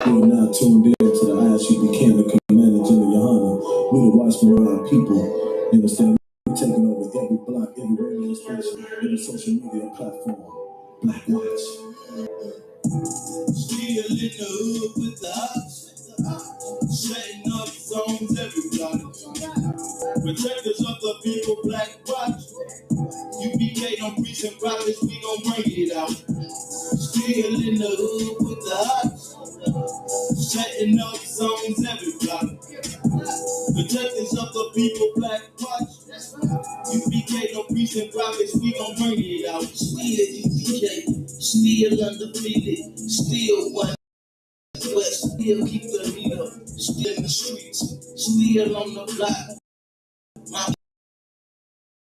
You are now tuned in to the I.S.U.P.K, the Commander General YAHANNA. We're the watchmen of our people. You understand? We're taking over every block, every radio station, every social media platform. Black Watch. Still in the hood with the ops, setting up zones every block. Protectors of the people, Black Watch. UPK don't preach and prophets, we gon' bring it out. Still in the hood with the ops, setting up zones every block. Protectors of the people, Black Watch. UPK don't preach and prophets, we gon' bring it out. Still UPK, still undefeated, still one west, still keep the heat up, still in the streets, still on the block. My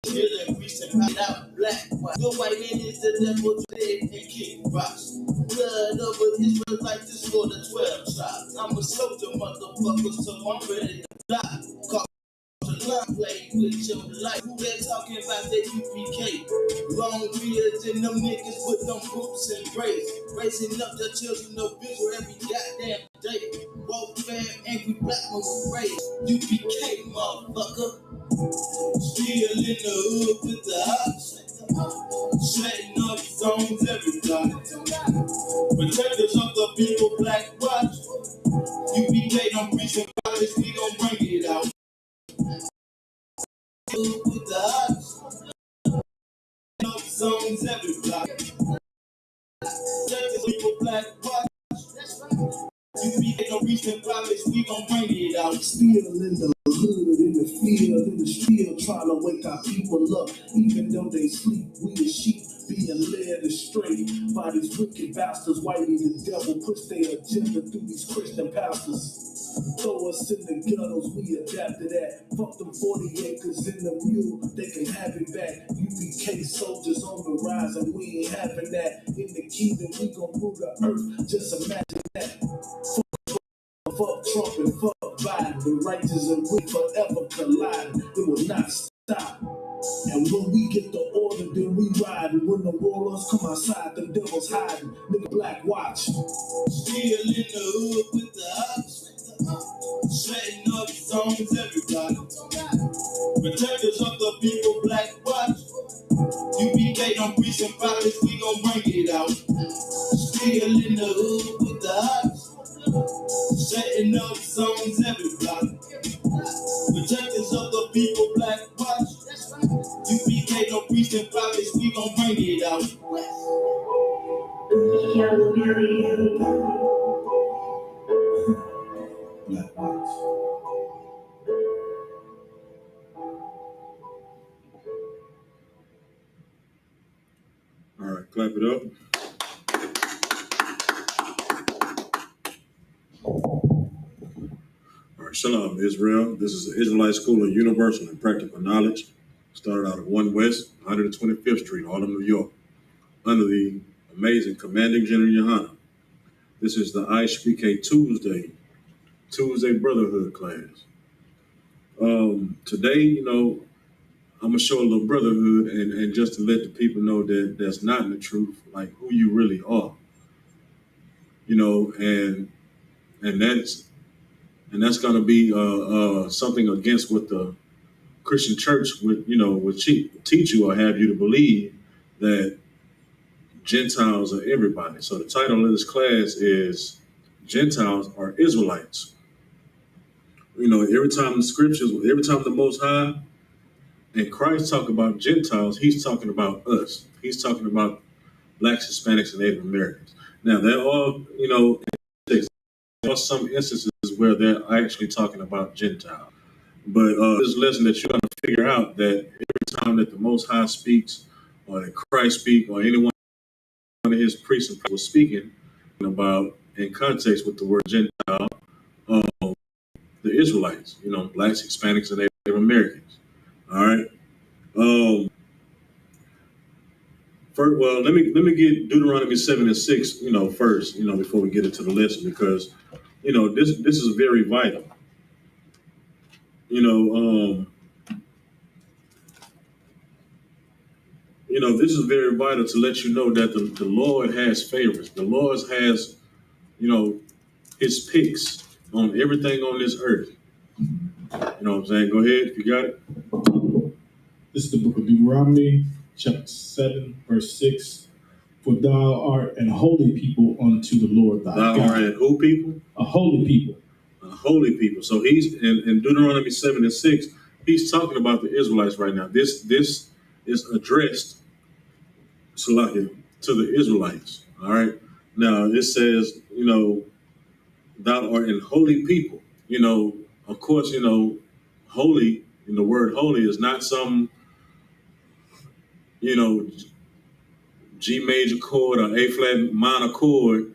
still and preach and find out Black Watch. The white man is the devil today and kick rocks. Blood over Israelites is for the 12 tribes. I'm a soldier, motherfucker, so I'm ready to die. Call the line, play with your life. Who they talking about that UPK? Long beards and them niggas with them boots and braids, raising up the children of Israel every goddamn day. Warfare, angry black man raised. UPK, motherfucker. Still in the hood with the ops, setting up zones every block. Protectors of the people, Black Watch. UPK don't preach and prophets, we gon' bring it out. With the ops, setting up zones every block. Protectors of the people, Black Watch. UPK don't preach and prophets, we gon' bring it out. Still in the hood, in the field, in the field, trying to wake our people up. Even though they sleep, we the sheep being led astray by these wicked bastards. Whitey the devil push their agenda through these Christian pastors. Throw us in the ghettos, we adapted that. Fuck them 40 acres in the mule, they can have it back. UPK soldiers on the rise and we ain't having that. In the kingdom, we gon' rule the earth, just imagine that. Fuck Trump and fuck Biden. The righteous and we forever collide. It will not stop. And when we get the order, then we ride. And when the warlords come outside, the devil's hiding. Nigga, Black Watch. Still in the hood with the ops, setting up zones every block. Protectors of the people, Black Watch. UPK don't preach and prophets, we gon' bring it out. Still in the hood with the ops, setting up zones every block. Protectors of the people, Black Watch. UPK don't preach and prophets, we gon' bring it out. Black Watch. All right, clap it up. All right, Shalom, Israel. This is the Israelite School of Universal and Practical Knowledge. Started out at 1 West, 125th Street, Harlem, New York, under the amazing Commanding General YAHANNA. This is the I.S.U.P.K Tuesday Brotherhood class. Today, I'm gonna show a little brotherhood and just to let the people know that that's not in the truth, like who you really are. And that's gonna be something against what the Christian church would teach you or have you to believe that Gentiles are everybody. So the title of this class is Gentiles are Israelites. Every time the Most High and Christ talk about Gentiles, he's talking about us. He's talking about Blacks, Hispanics, and Native Americans. Now, there are some instances where they're actually talking about Gentiles. But this lesson that you're going to figure out that every time that the Most High speaks or that Christ speaks or anyone of his priests and was speaking about in context with the word Gentile, the Israelites, Blacks, Hispanics, and Native Americans. All right. First, well, let me get Deuteronomy 7:6, first, before we get into the lesson, because, this is very vital. This is very vital to let you know that the Lord has favorites. The Lord has, his picks on everything on this earth. You know what I'm saying? Go ahead if you got it. This is the book of Deuteronomy, chapter 7, verse 6. For thou art an holy people unto the Lord thy God. Thou art an who people? A holy people. A holy people. So he's in Deuteronomy 7 and 6, he's talking about the Israelites right now. This is addressed, Salakia, to the Israelites. All right. Now it says, thou art an holy people. Of course, holy, the word holy is not some, G major chord or A flat minor chord.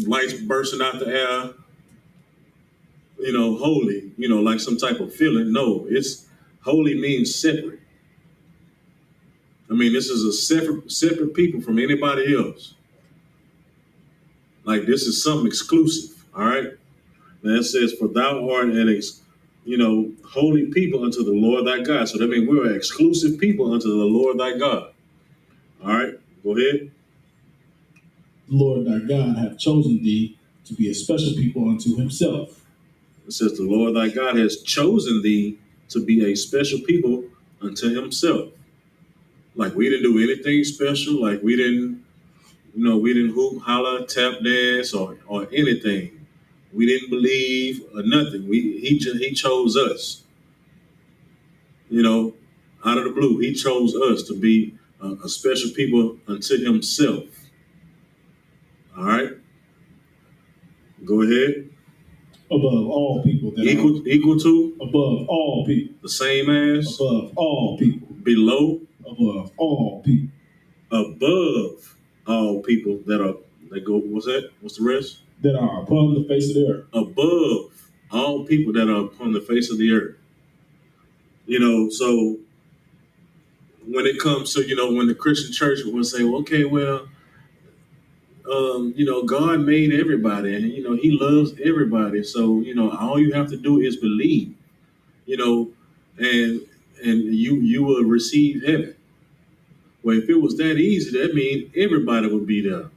Lights bursting out the air, holy, like some type of feeling. No, it's holy means separate. I mean, this is a separate people from anybody else. Like this is something exclusive. All right. And it says, for thou art an holy people unto the Lord thy God. So that means we're an exclusive people unto the Lord thy God. All right, go ahead. The Lord thy God hath chosen thee to be a special people unto himself. It says, the Lord thy God has chosen thee to be a special people unto himself. Like we didn't do anything special. Like we didn't hoop, holler, tap dance, or anything. We didn't believe or nothing. He chose us. Out of the blue, he chose us to be a special people unto himself. All right, go ahead. Above all people. That equal to. Above all people. The same as. Above all people. Below. Above all people. Above all people that go. What's that? What's the rest? That are upon the face of the earth. Above all people that are upon the face of the earth. So when it comes to, when the Christian church will say, well, okay, well, God made everybody and, he loves everybody. So, all you have to do is believe, and you will receive heaven. Well, if it was that easy, that means everybody would be there.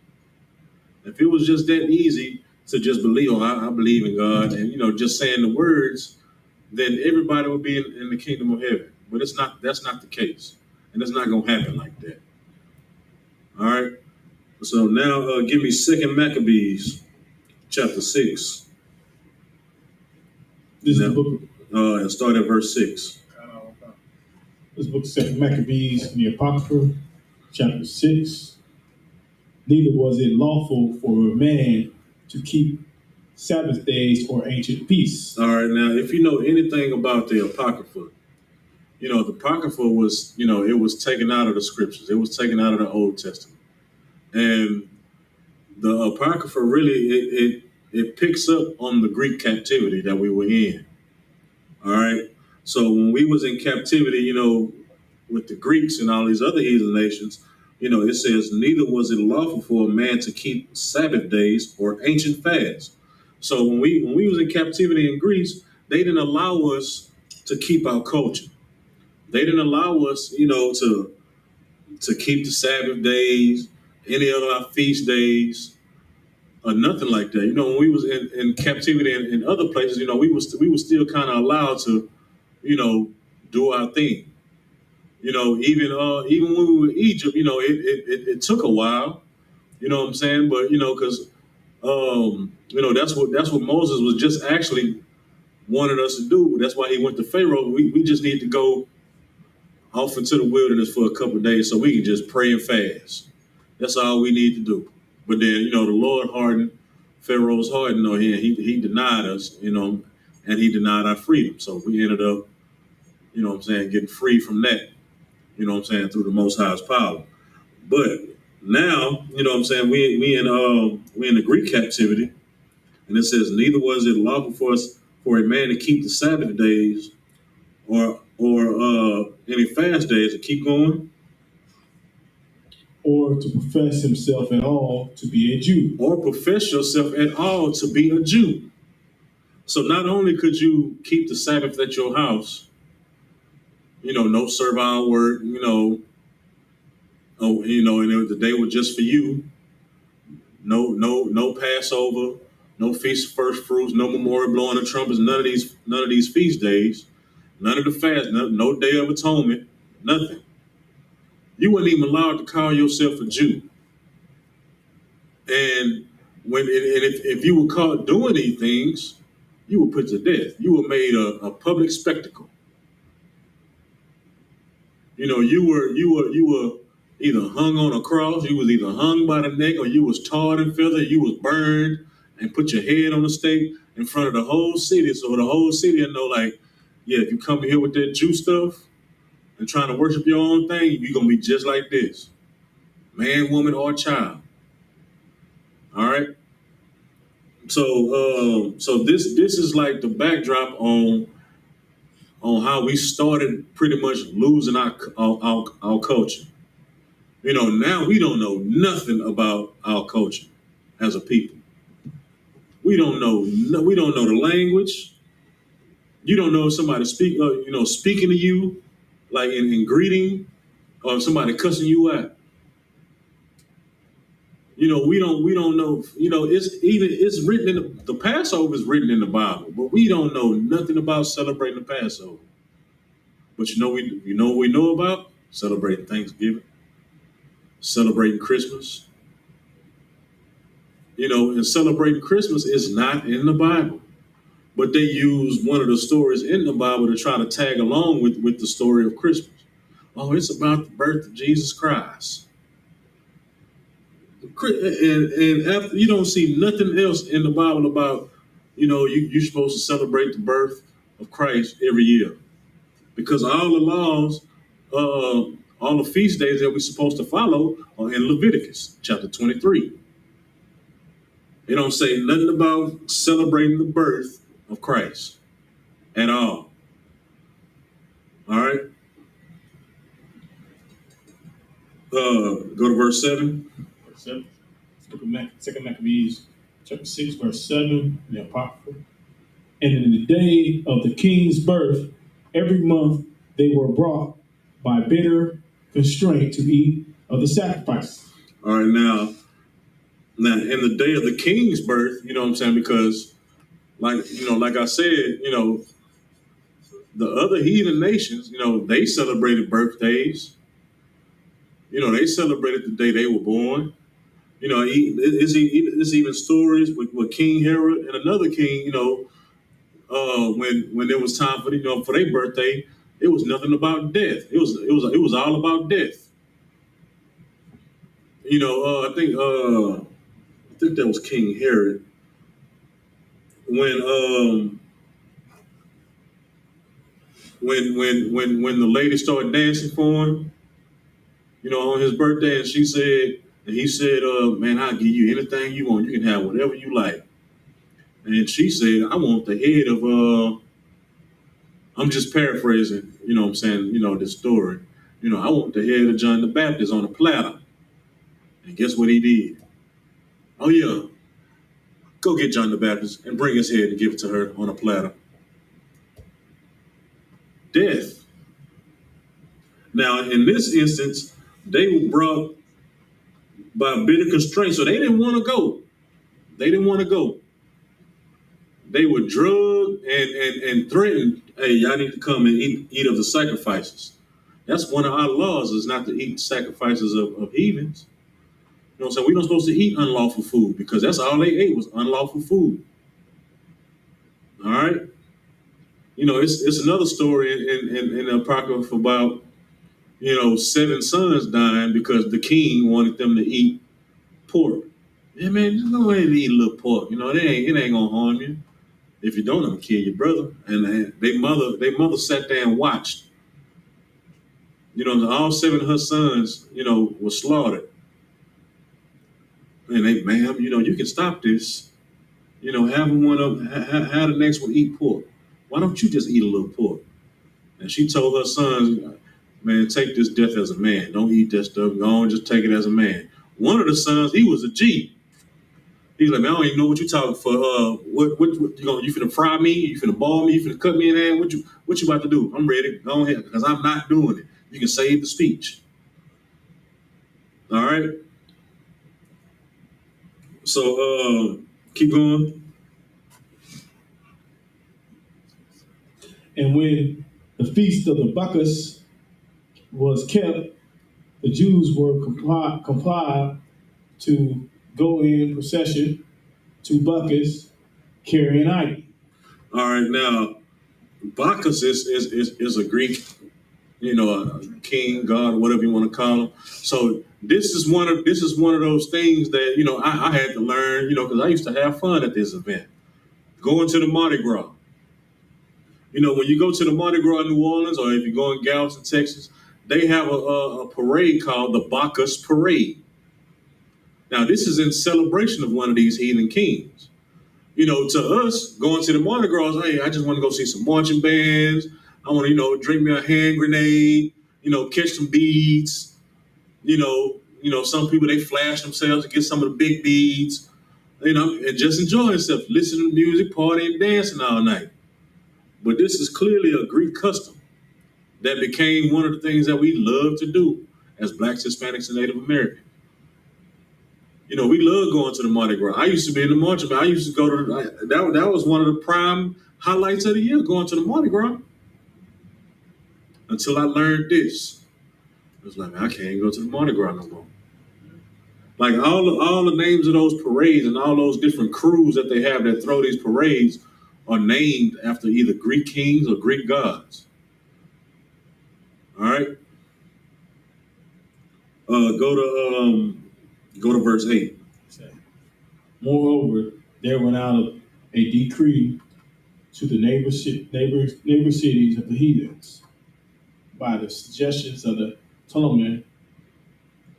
If it was just that easy to just believe, I believe in God and, just saying the words, then everybody would be in the kingdom of heaven. But that's not the case. And it's not going to happen like that. All right. So now give me 2 Maccabees, chapter 6. This is the book. And start at verse 6. This book is 2 Maccabees in the Apocrypha, chapter 6. Neither was it lawful for a man to keep Sabbath days or ancient feasts. All right. Now, if you know anything about the Apocrypha, the Apocrypha was, it was taken out of the scriptures. It was taken out of the Old Testament. And the Apocrypha really, it picks up on the Greek captivity that we were in. All right. So when we was in captivity, with the Greeks and all these other heathen nations, it says, neither was it lawful for a man to keep Sabbath days or ancient fasts. So when we was in captivity in Greece, they didn't allow us to keep our culture. They didn't allow us, to keep the Sabbath days, any of our feast days, or nothing like that. When we was in captivity in other places, we was still kind of allowed to, do our thing. Even when we were in Egypt, it took a while. You know what I'm saying? But because that's what Moses was just actually wanted us to do. That's why he went to Pharaoh. We just need to go off into the wilderness for a couple of days so we can just pray and fast. That's all we need to do. But then, the Lord hardened Pharaoh's heart. He denied us, and he denied our freedom. So we ended up, getting free from that, through the Most High's power. But now, we in the Greek captivity, and it says, neither was it lawful for a man to keep the Sabbath days or any fast days. To keep going. Or to profess himself at all to be a Jew. Or profess yourself at all to be a Jew. So not only could you keep the Sabbath at your house, no servile work, and the day was just for you, No Passover, no Feast of First Fruits, no memorial blowing of trumpets, none of these feast days, none of the fast, no Day of Atonement, nothing. You weren't even allowed to call yourself a Jew. And if you were caught doing these things, you were put to death. You were made a public spectacle. You were either hung on a cross, you was either hung by the neck, or you was tarred and feathered, you was burned and put your head on a stake in front of the whole city. So the whole city will know, like, yeah, if you come here with that Jew stuff and trying to worship your own thing, you're gonna be just like this. Man, woman, or child. All right. So this is like the backdrop on how we started pretty much losing our culture. Now we don't know nothing about our culture as a people. We don't know the language. You don't know if somebody speaking to you like in greeting, or if somebody cussing you out. We don't know. It's written in the Passover is written in the Bible, but we don't know nothing about celebrating the Passover. But what we know about celebrating Thanksgiving, celebrating Christmas. And celebrating Christmas is not in the Bible, but they use one of the stories in the Bible to try to tag along with the story of Christmas. Oh, it's about the birth of Jesus Christ. And after, you don't see nothing else in the Bible about, you're supposed to celebrate the birth of Christ every year. Because all the laws, all the feast days that we're supposed to follow are in Leviticus chapter 23. They don't say nothing about celebrating the birth of Christ at all. All right. Go to verse 7. Verse 7. Second Maccabees chapter 6, verse 7, the Apocrypha. And in the day of the king's birth, every month they were brought by bitter constraint to eat of the sacrifice. All right, now in the day of the king's birth, you know what I'm saying? Because like I said, the other heathen nations, they celebrated birthdays. They celebrated the day they were born. It's even stories with King Herod and another king, when there was time for their birthday, it was nothing about death. It was all about death. I think that was King Herod when the lady started dancing for him, on his birthday, and he said, man, I'll give you anything you want. You can have whatever you like. And she said, I want the head of I'm just paraphrasing, what I'm saying, this story. I want the head of John the Baptist on a platter. And guess what he did? Oh yeah, go get John the Baptist and bring his head and give it to her on a platter. Death. Now, in this instance, they were brought by bitter constraint, so they didn't want to go. They were drugged and threatened. Hey, y'all need to come and eat of the sacrifices. That's one of our laws, is not to eat sacrifices of heathens. So we're not supposed to eat unlawful food, because that's all they ate was unlawful food. All right. It's another story in the Apocrypha about, 7 sons dying because the king wanted them to eat pork. Yeah, man, just go ahead and eat a little pork. It ain't gonna harm you. If you don't, I'm gonna kill your brother. And their mother sat there and watched. All 7 of her sons, were slaughtered. And they, ma'am, you can stop this. Have the next one eat pork. Why don't you just eat a little pork? And she told her sons, man, take this death as a man. Don't eat that stuff. Go on, just take it as a man. One of the sons, he was a G. He's like, man, I don't even know what you're talking for. What you finna fry me? You finna ball me? You finna cut me in half? What you about to do? I'm ready. Go ahead, because I'm not doing it. You can save the speech. All right. So keep going. And when the feast of the Bacchus was kept, the Jews were complied to go in procession to Bacchus carrying ivy. All right, now Bacchus is a Greek, a king, god, whatever you want to call him. So this is one of those things that I had to learn, because I used to have fun at this event, going to the Mardi Gras. When you go to the Mardi Gras in New Orleans, or if you go in Galveston, Texas, they have a parade called the Bacchus Parade. Now, this is in celebration of one of these heathen kings. To us, going to the Mardi Gras, hey, I just want to go see some marching bands. I want to, drink me a hand grenade, catch some beads. Some people, they flash themselves and get some of the big beads, and just enjoy themselves, listening to music, partying, dancing all night. But this is clearly a Greek custom that became one of the things that we love to do as Blacks, Hispanics, and Native Americans. We love going to the Mardi Gras. I used to be in the marching band. I used to go to that was one of the prime highlights of the year, going to the Mardi Gras. Until I learned this. I was like, man, I can't go to the Mardi Gras no more. Like all the names of those parades and all those different crews that they have that throw these parades are named after either Greek kings or Greek gods. All right. Go to verse 8. Moreover, there went out a decree to the neighbor cities of the heathens by the suggestions of the Ptolemy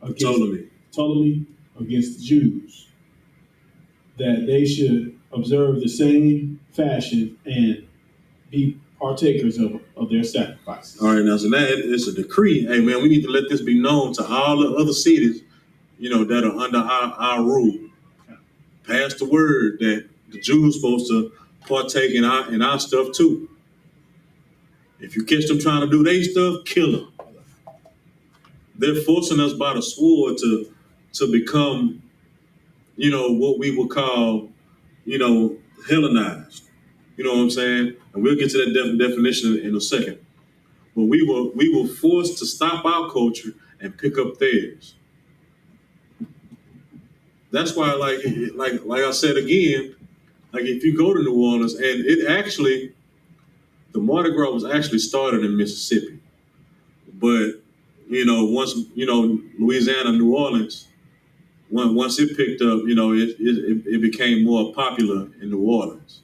against the Jews, that they should observe the same fashion and be partakers of their sacrifices. All right, now so that is a decree. Hey man, we need to let this be known to all the other cities, that are under our rule. Pass the word that the Jews supposed to partake in our stuff too. If you catch them trying to do their stuff, kill them. They're forcing us by the sword to become, what we would call, Hellenized. You know what I'm saying? And we'll get to that definition in a second. But we were forced to stop our culture and pick up theirs. That's why, like I said again, like if you go to New Orleans, and the Mardi Gras was actually started in Mississippi, but once Louisiana, New Orleans, once it picked up, it became more popular in New Orleans.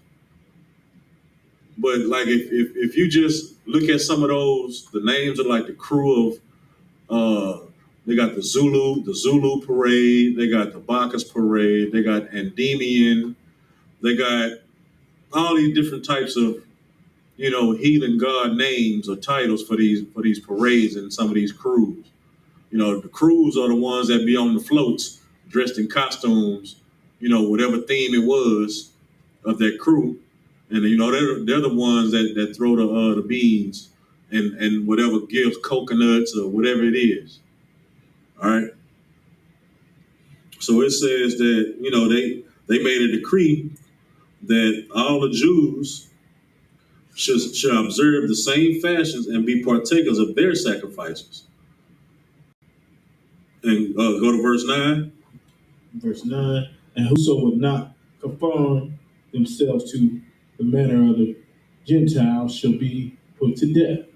But like if you just look at some of the names of like the crew of they got the Zulu parade, they got the Bacchus parade, they got Endymion, they got all these different types of heathen god names or titles for these parades and some of these crews. The crews are the ones that be on the floats dressed in costumes, whatever theme it was of that crew. And they're the ones that throw the beads and whatever gives coconuts or whatever it is. All right. So it says that they made a decree that all the Jews should observe the same fashions and be partakers of their sacrifices. And go to verse 9. Verse 9, and whoso would not conform themselves to the manner of the Gentiles shall be put to death.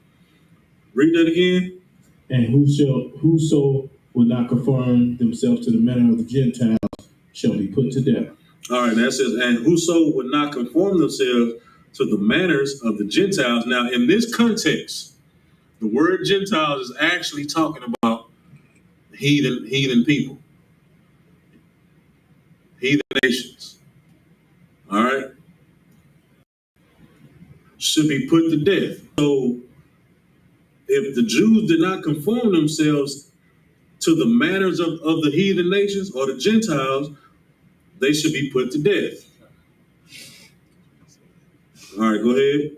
Read that again. And whoso would not conform themselves to the manner of the Gentiles shall be put to death. All right, that says, and whoso would not conform themselves to the manners of the Gentiles. Now, in this context, the word Gentiles is actually talking about heathen people, heathen nations. All right, should be put to death. So, if the Jews did not conform themselves to the manners of the heathen nations or the Gentiles, they should be put to death. All right, go ahead.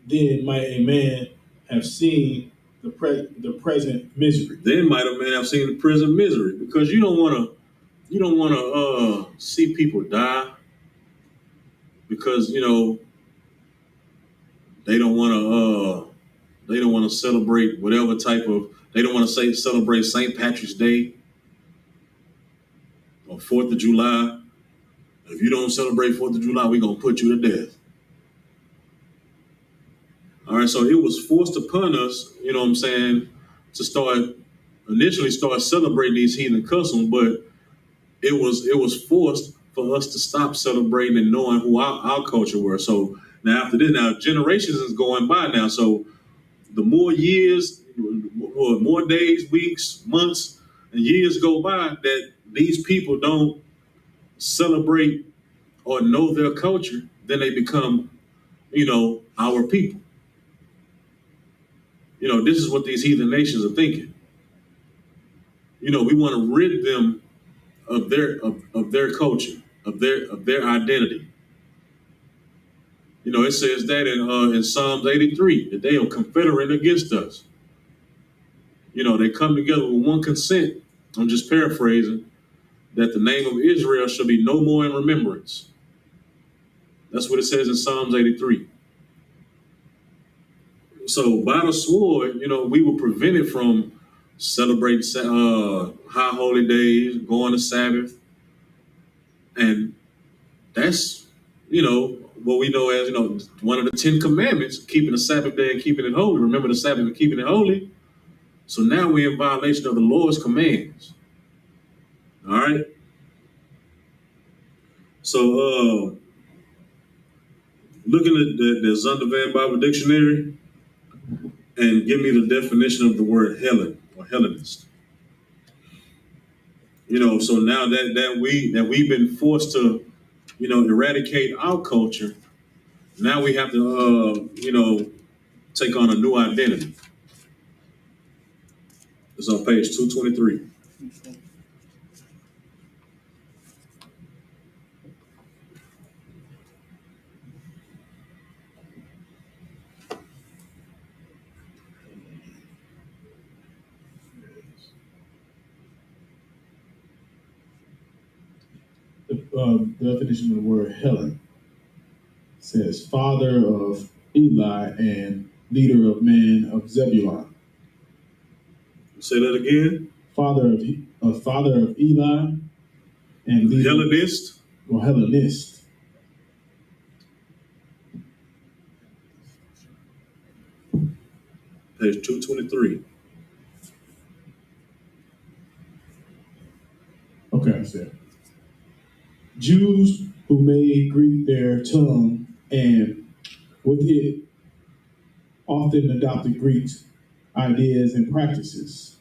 Then might a man have seen the present misery. Then might a man have seen the present misery, because you don't want You don't want to see people die because they don't want to celebrate whatever type of, they don't want to say celebrate St. Patrick's Day or 4th of July. If you don't celebrate 4th of July, we're gonna put you to death. All right, so it was forced upon us, you know what I'm saying, to initially start celebrating these heathen customs, but it was forced for us to stop celebrating and knowing who our culture were. So now after this, now generations is going by now. So the more years, more days, weeks, months, and years go by that these people don't celebrate or know their culture, then they become, our people. This is what these heathen nations are thinking. We want to rid them of their culture, of their identity. It says that in Psalms 83 that they are confederate against us. They come together with one consent. I'm just paraphrasing that the name of Israel shall be no more in remembrance. That's what it says in Psalms 83. So by the sword, we were prevented from celebrating high holy days, going to Sabbath, and that's what we know as one of the 10 Commandments, keeping the Sabbath day and keeping it holy. Remember the Sabbath and keeping it holy. So now we're in violation of the Lord's commands. All right. So looking at the Zondervan Bible Dictionary and give me the definition of the word Hellen or Hellenist. So now that we've been forced to, eradicate our culture, now we have to, take on a new identity. It's on page 223. The definition of the word Helen says father of Eli and leader of men of Zebulun. Say that again. Father of Eli and leader, Hellenist or Hellenist. Page 223. Okay, I said Jews who made Greek their tongue and with it often adopted Greek's ideas and practices.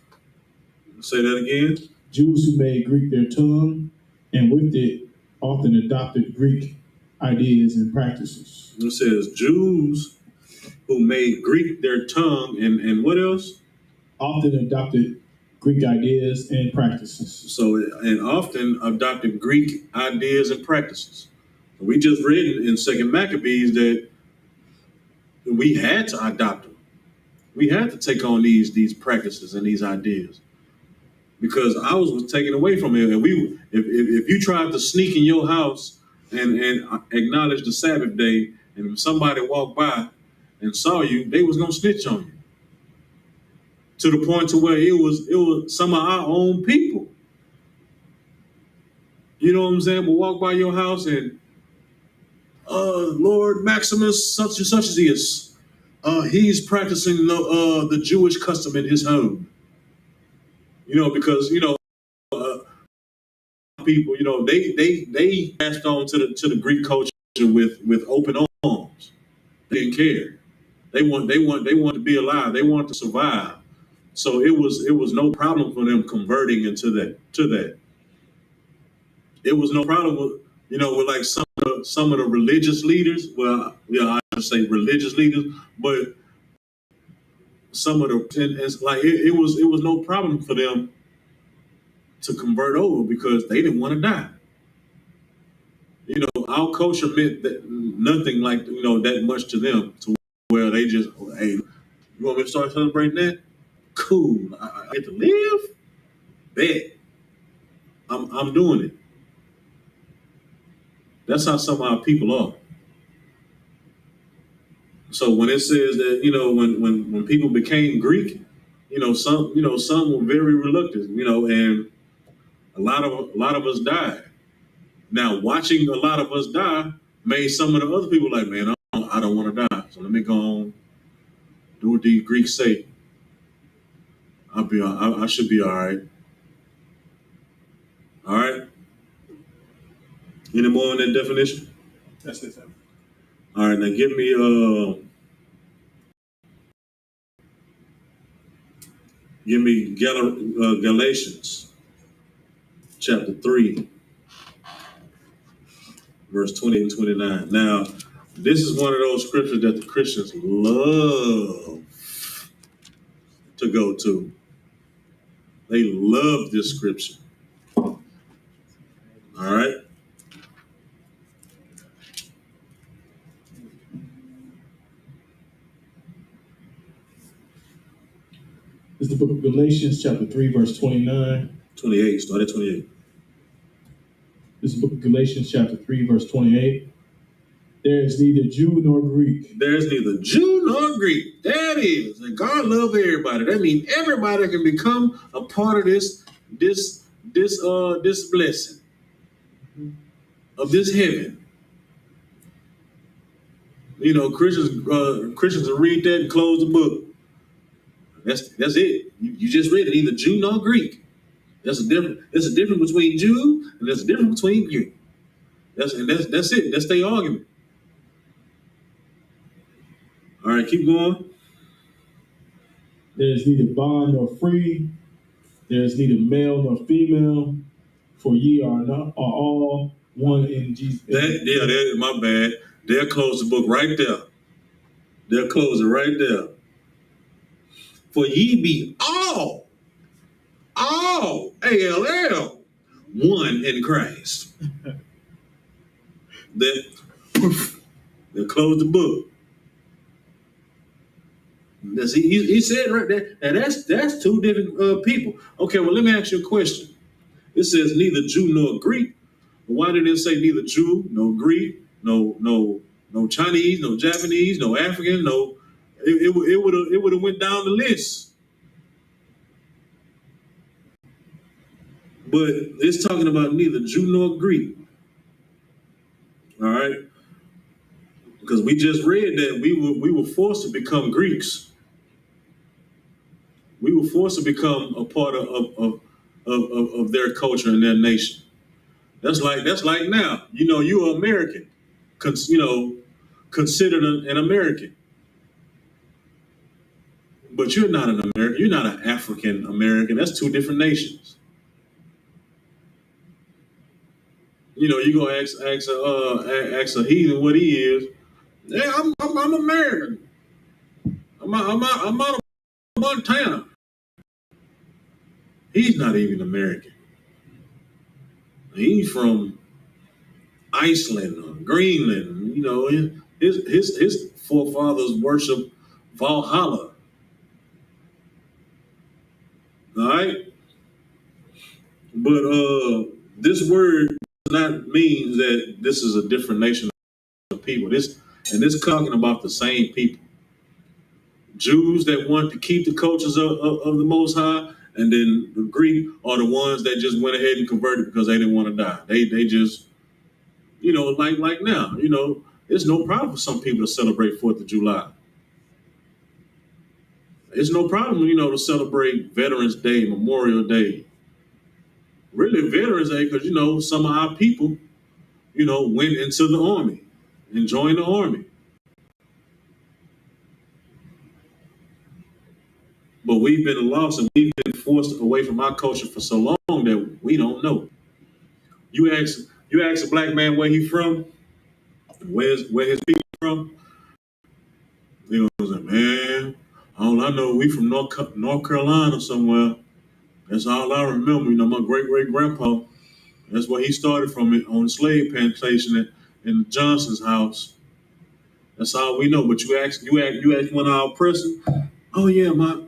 Say that again. Jews who made Greek their tongue and with it often adopted Greek ideas and practices. It says Jews who made Greek their tongue and what else? Often adopted Greek ideas and practices. So, and often adopted Greek ideas and practices. We just read in Second Maccabees that we had to adopt them. We had to take on these practices and these ideas because ours was taken away from it. And if you tried to sneak in your house and acknowledge the Sabbath day, and if somebody walked by and saw you, they was gonna snitch on you. To the point to where it was some of our own people. You know what I'm saying? But walk by your house and Lord Maximus, such and such as he is, he's practicing the Jewish custom in his home. Because people, they passed on to the Greek culture with open arms. They didn't care. They want to be alive. They want to survive. So it was no problem for them converting into that. It was no problem with like some of the religious leaders. Well, I should say religious leaders, but some of the it's like it was no problem for them to convert over because they didn't want to die. Our culture meant that nothing like that much to them to where they just, hey, you want me to start celebrating that? Cool, I get to live. Bet. I'm doing it. That's how some of our people are. So when it says that, when people became Greek, some were very reluctant, and a lot of us died. Now watching a lot of us die made some of the other people like, man, I don't want to die. So let me go on, do what the Greeks say. I should be all right. All right. Any more on that definition? That's it, sir. All right. Now give me Galatians chapter 3, verse 20 and 29. Now, this is one of those scriptures that the Christians love to go to. They love this scripture. All right. It's the book of Galatians, chapter 3, verse 29. 28. Start at 28. This is the book of Galatians, chapter 3, verse 28. There is neither Jew nor Greek. There's neither Jew nor Greek. That is. And God loves everybody. That means everybody can become a part of this blessing of this heaven. Christians will read that and close the book. That's it. You just read it. Neither Jew nor Greek. There's a difference between Jew and there's a difference between Greek. That's it. That's their argument. All right, keep going. There is neither bond nor free. There is neither male nor female. For ye are all one in Jesus. My bad. They'll close the book right there. They'll close it right there. For ye be all, ALL, one in Christ. They'll close the book. He said right there, and that's two different people. Okay, well, let me ask you a question. It says neither Jew nor Greek. Why did it say neither Jew, no Greek, no Chinese, no Japanese, no African, no? It would have went down the list. But it's talking about neither Jew nor Greek. All right, because we just read that we were forced to become Greeks. We were forced to become a part of their culture and their nation. That's like now. You're American. Considered an American. But you're not an American. You're not an African American. That's two different nations. You go ask a heathen what he is. Yeah, I'm American. I'm out of Montana. He's not even American. He's from Iceland or Greenland. His forefathers worship Valhalla. All right, but this word does not mean that this is a different nation of people. This talking about the same people. Jews that want to keep the cultures of the Most High, and then the Greek are the ones that just went ahead and converted because they didn't want to die. They just, like now, it's no problem for some people to celebrate 4th of July. It's no problem, to celebrate Veterans Day, Memorial Day. Really, Veterans Day, because, some of our people, went into the Army and joined the Army. But we've been lost and we've been forced away from our culture for so long that we don't know. You ask a black man where he's from, where his people from, they gonna say, man, all I know, we from North Carolina somewhere. That's all I remember. My great-great-grandpa, that's where he started from, on the slave plantation in Johnson's house. That's all we know. But you ask one of our oppressors, oh yeah, my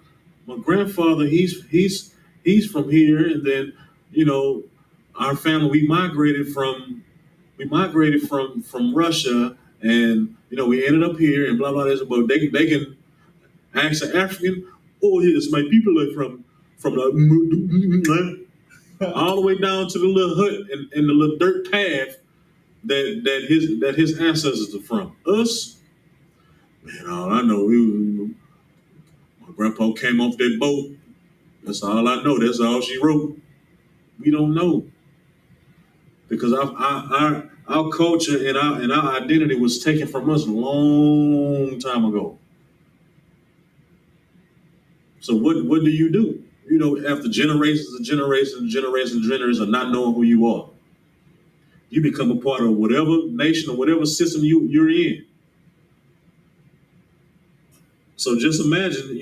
grandfather, he's from here, and then our family, we migrated from Russia, and we ended up here and blah blah blah. But they can ask an African, oh yes, my people are from the all the way down to the little hut and the little dirt path that his ancestors are from. Us, man, all I know, my grandpa came off that boat. That's all I know. That's all she wrote. We don't know because our culture and our identity was taken from us a long time ago. So what do you do? After generations and generations and generations and generations of not knowing who you are, you become a part of whatever nation or whatever system you're in. So just imagine,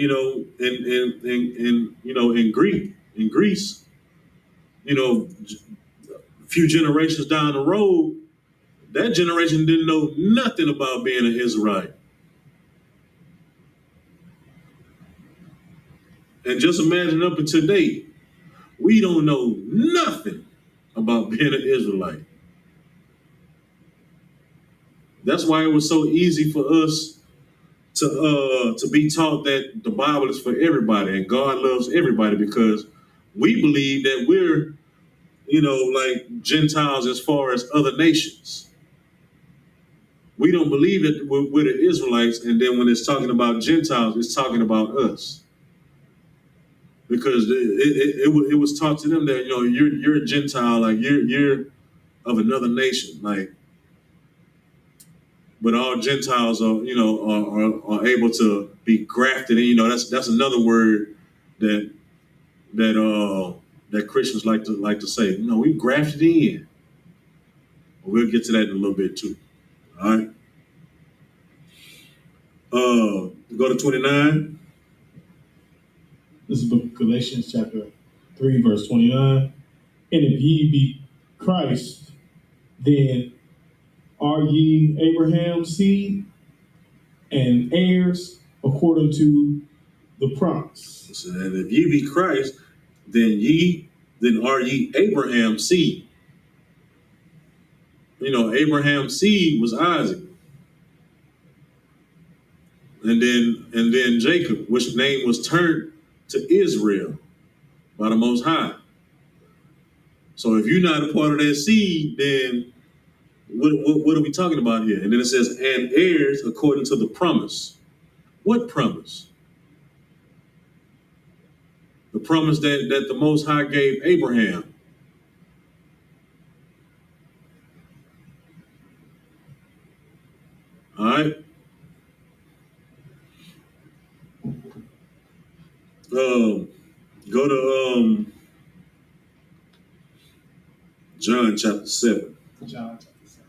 in Greece, a few generations down the road, that generation didn't know nothing about being an Israelite. And just imagine up until today, we don't know nothing about being an Israelite. That's why it was so easy for us to be taught that the Bible is for everybody and God loves everybody, because we believe that we're, like Gentiles as far as other nations. We don't believe that we're the Israelites, and then when it's talking about Gentiles, it's talking about us. Because it was taught to them that you're a Gentile, like you're of another nation, like. But all Gentiles are able to be grafted in. That's another word that Christians like to say. We grafted in. We'll get to that in a little bit too. All right. Go to 29. This is the book of Galatians chapter 3, verse 29. And if ye be Christ, then are ye Abraham's seed and heirs according to the promise. So, and if ye be Christ, then are ye Abraham's seed. Abraham's seed was Isaac. And then Jacob, which name was turned to Israel by the Most High. So if you're not a part of that seed, then what are we talking about here? And then it says, and heirs according to the promise. What promise? The promise that the Most High gave Abraham. All right. Go to John chapter 7. John chapter 7.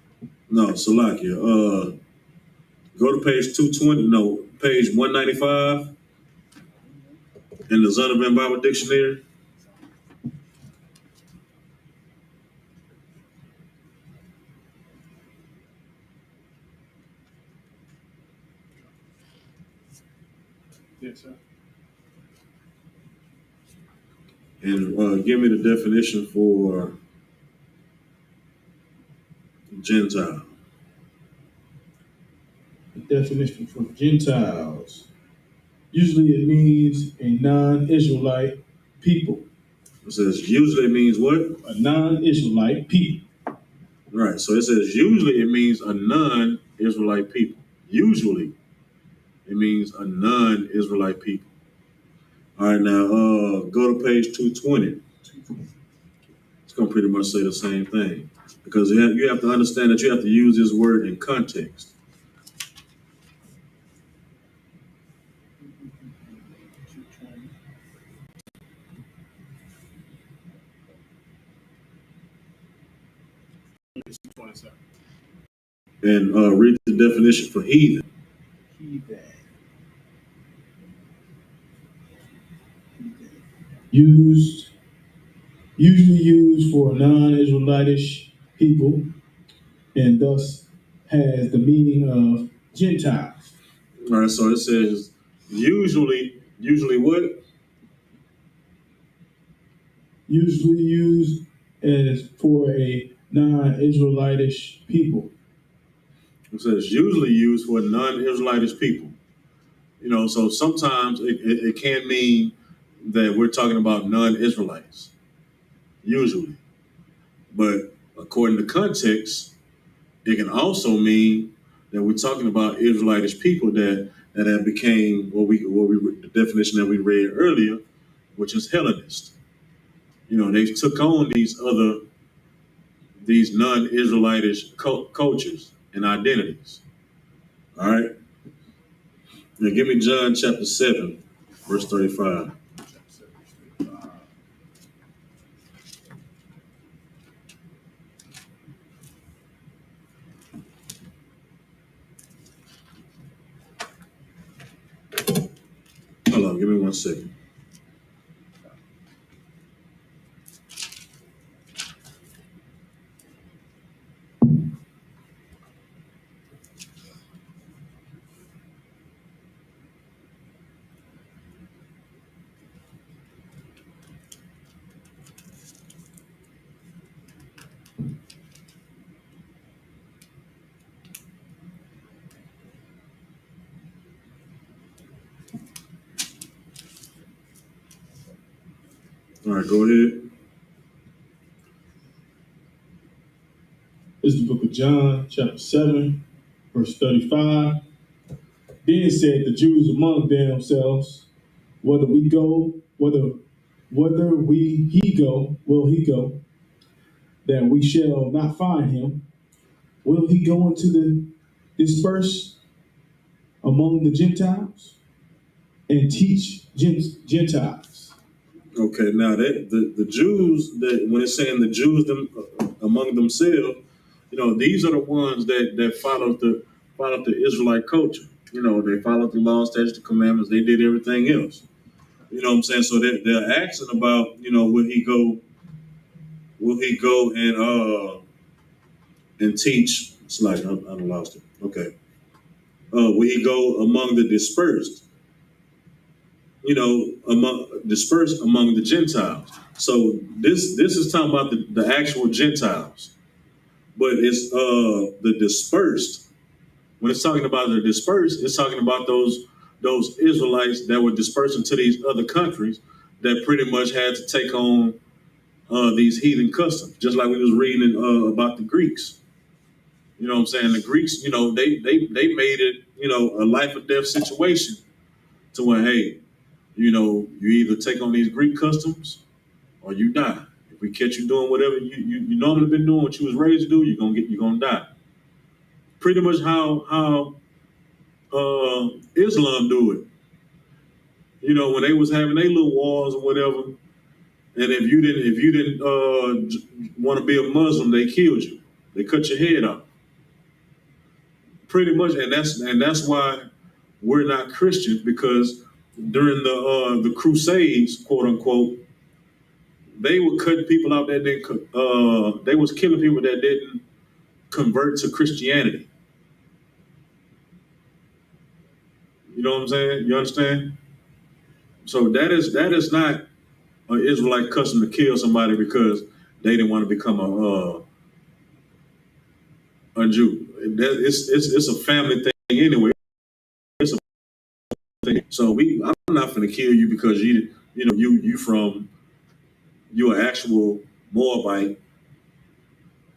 No, Salakia. Go to page 220. No, page 195 in the Zondervan Bible Dictionary. Yes, sir. And give me the definition for Gentile. The definition for Gentiles. Usually it means a non-Israelite people. It says usually it means what? A non-Israelite people. Right. So it says usually it means a non-Israelite people. Usually it means a non-Israelite people. All right, now go to page 220. It's going to pretty much say the same thing, because you have to understand that you have to use this word in context. And read the definition for heathen. Usually used for non-Israelitish people, and thus has the meaning of Gentiles. All right, so it says usually what? Usually used as for a non-Israelitish people. It says usually used for non-Israelitish people. You know, so sometimes it can mean that we're talking about non-Israelites, usually. But according to context, it can also mean that we're talking about Israelitish people that have became the definition that we read earlier, which is Hellenist. You know, they took on these non-Israelitish cultures and identities. All right. Now give me John chapter 7, verse 35. Hold on, give me 1 second. All right, go ahead. This is the book of John, chapter 7, verse 35. Then said the Jews among themselves, whether he go, will he go, that we shall not find him? Will he go into the disperse among the Gentiles and teach Gentiles? Okay, now that the Jews, that when it's saying the Jews among themselves, you know, these are the ones that followed the Israelite culture. You know, they followed the law, statutes, the commandments. They did everything else. You know what I'm saying? So they're asking about, you know, will he go and teach? It's like I lost it. Okay. Will he go among the dispersed? You know, dispersed among the Gentiles. So this is talking about the actual Gentiles, but it's the dispersed. When it's talking about the dispersed, it's talking about those Israelites that were dispersed into these other countries that pretty much had to take on these heathen customs, just like we was reading about the Greeks. You know what I'm saying? The Greeks, you know, they made it, you know, a life or death situation to where, hey, you know, you either take on these Greek customs or you die. If we catch you doing whatever you normally been doing, what you was raised to do, you're gonna die. Pretty much how Islam do it. You know, when they was having their little wars or whatever, and if you didn't want to be a Muslim, they killed you. They cut your head off. Pretty much, and that's why we're not Christians, because during the Crusades, quote unquote, they were cutting people out that didn't. They was killing people that didn't convert to Christianity. You know what I'm saying? You understand? So that is not an Israelite custom to kill somebody because they didn't want to become a Jew. It's a family thing anyway. It's a thing. So I'm not going to kill you because you're an actual Moabite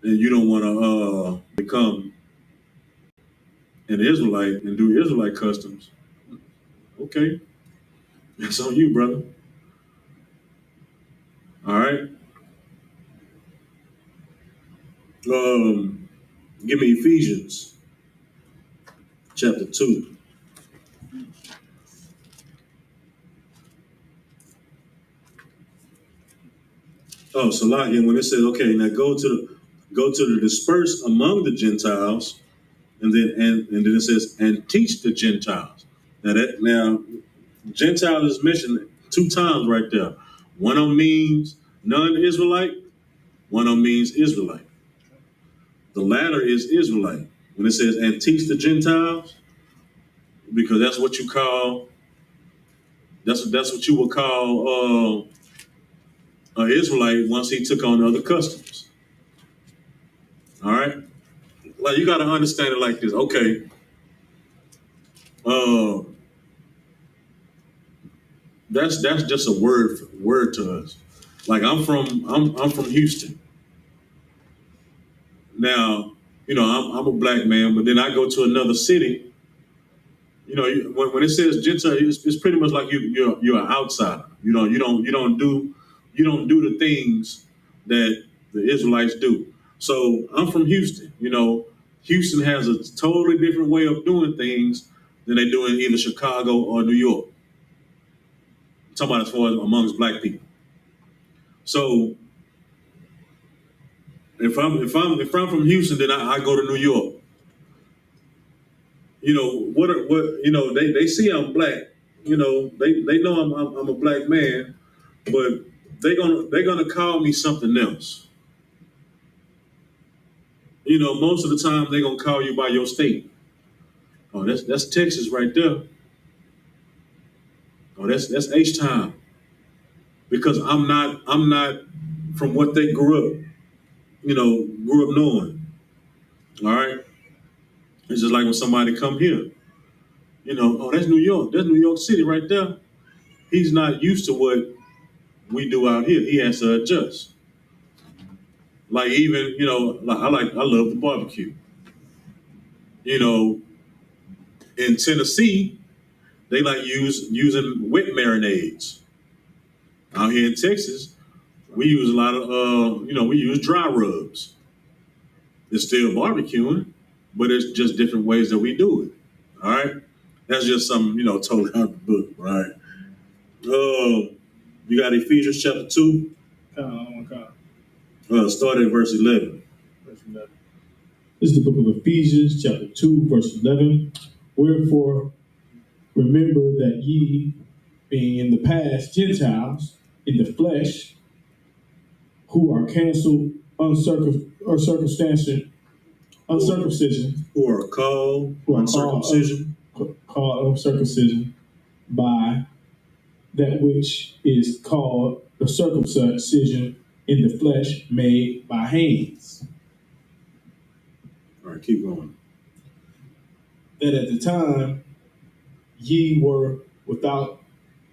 and you don't want to become an Israelite and do Israelite customs. Okay, that's on you, brother. All right. Give me Ephesians chapter 2. Oh, Salakia, when it says, okay, now go to the dispersed among the Gentiles, and then it says, and teach the Gentiles. Now Gentile is mentioned 2 times right there. One of them means non-Israelite, one of them means Israelite. The latter is Israelite. When it says, and teach the Gentiles, because that's what you call, that's what you would call an Israelite once he took on other customs. All right, like you got to understand it like this. Okay, uh, that's just a word to us. Like I'm from Houston. Now, I'm a black man, but then I go to another city. When it says Gentile, it's pretty much like you're an outsider. You don't do the things that the Israelites do. So I'm from Houston. Houston has a totally different way of doing things than they do in either Chicago or New York. I'm talking about as far as amongst black people. So if I'm from Houston, then I go to New York. They see I'm black. They know I'm a black man, but they're gonna call me something else. Most of the time they're gonna call you by your state. Oh, that's Texas right there. Oh, that's H time. Because I'm not from what they grew up knowing. All right. It's just like when somebody come here. Oh, that's New York. That's New York City right there. He's not used to what we do out here. He has to adjust. Like even, I love the barbecue. In Tennessee, they like using wet marinades. Out here in Texas, we use a lot of we use dry rubs. It's still barbecuing, but it's just different ways that we do it. All right, that's just something totally out of the book, right? You got Ephesians chapter 2. Start at verse 11. This is the book of Ephesians, chapter 2, verse 11. Wherefore, remember that ye, being in the past Gentiles, in the flesh, who are canceled uncircumcision, who are called uncircumcision, called uncircumcision by that which is called the circumcision in the flesh made by hands. All right, keep going. That at the time ye were without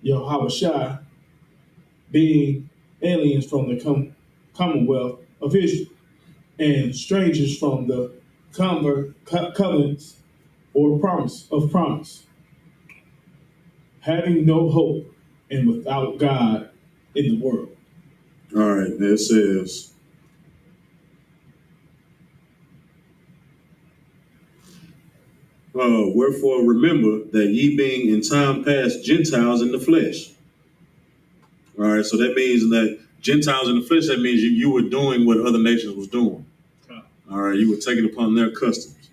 YAHANNA, being aliens from the commonwealth of Israel, and strangers from the covenants or promise, having no hope and without God in the world. All right, it says, wherefore remember that ye being in time past Gentiles in the flesh. All right, so that means that Gentiles in the flesh, that means you were doing what other nations was doing. All right, you were taking upon their customs.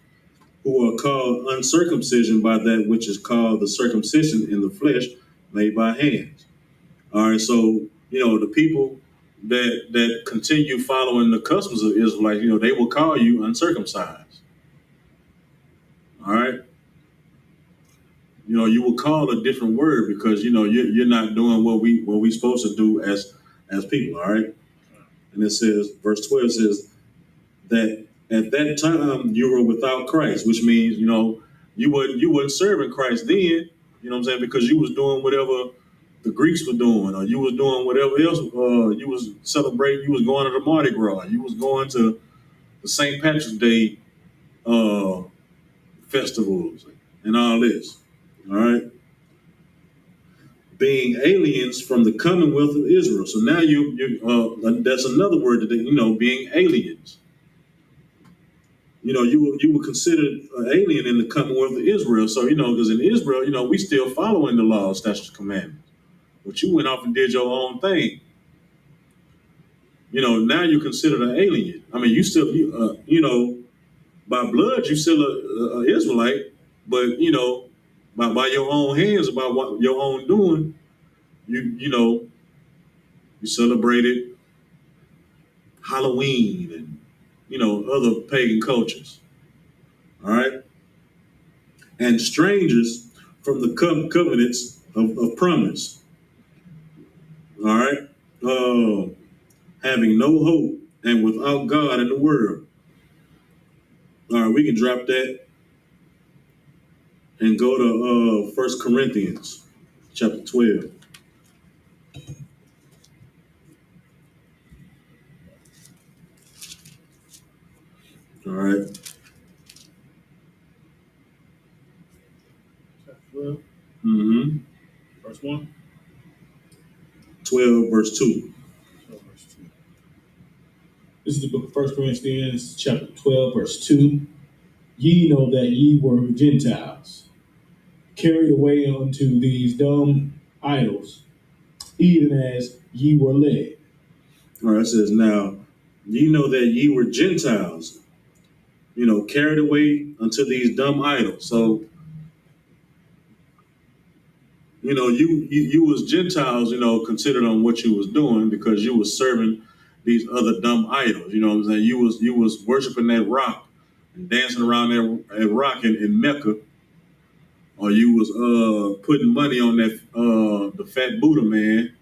Who are called uncircumcision by that which is called the circumcision in the flesh made by hands. All right, so the people that continue following the customs of Israelites, they will call you uncircumcised. All right, you will call a different word because you're not doing what we supposed to do as people. All right, and it says, verse 12 says that at that time you were without Christ, which means you weren't serving Christ then. You know what I'm saying? Because you was doing whatever the Greeks were doing, or you was doing whatever else. You was celebrating. You was going to the Mardi Gras. You was going to the St. Patrick's Day festivals and all this. All right, being aliens from the Commonwealth of Israel. So now that's another word that being aliens. You were considered an alien in the Commonwealth of Israel. So because in Israel, we still following the laws, statutes, commandments. But you went off and did your own thing. Now you're considered an alien. I mean, you still, by blood, you still a Israelite, but by your own hands, by what your own doing, you celebrated Halloween and other pagan cultures. All right, and strangers from the covenants of promise. All right, having no hope and without God in the world. All right, we can drop that and go to 1 Corinthians chapter 12. All right. Chapter 12, Mm-hmm. verse 1. 12, verse 2. 12, verse 2. This is the book of 1 Corinthians, chapter 12, verse 2. Ye know that ye were Gentiles, carried away unto these dumb idols, even as ye were led. All right, it says, now, ye know that ye were Gentiles, carried away unto these dumb idols. So, you was Gentiles, considered on what you was doing because you was serving these other dumb idols. You know what I'm saying? You was worshiping that rock and dancing around that rock in Mecca, or you was putting money on that the fat Buddha man,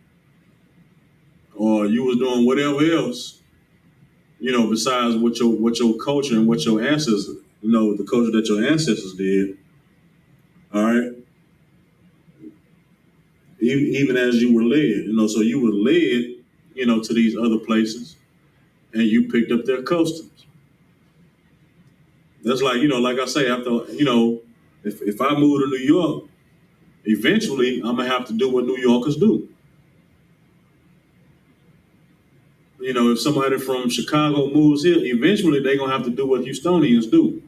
or you was doing whatever else, besides what your culture and what your ancestors, the culture that your ancestors did. All right. Even as you were led, so you were led, to these other places, and you picked up their customs. That's like, like I say, after, if I move to New York, eventually I'm gonna have to do what New Yorkers do. If somebody from Chicago moves here, eventually they're gonna have to do what Houstonians do.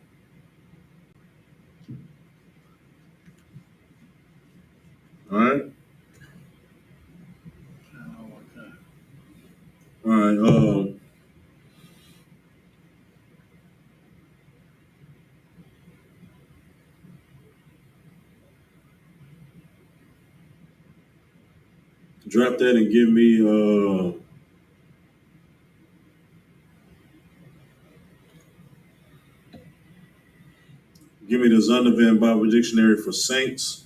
All right. All right. Drop that and give me the Zondervan Bible Dictionary for Saints,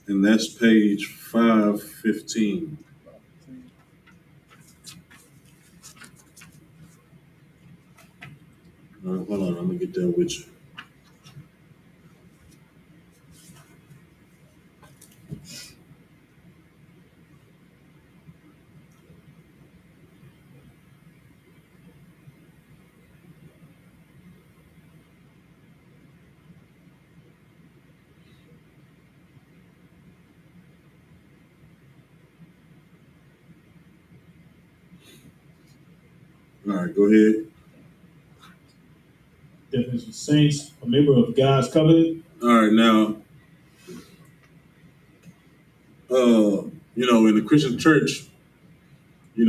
and that's page 515. Hold on, I'm gonna get that with you. All right, go ahead. Definition of saints, a member of God's covenant. All right, now, in the Christian church, they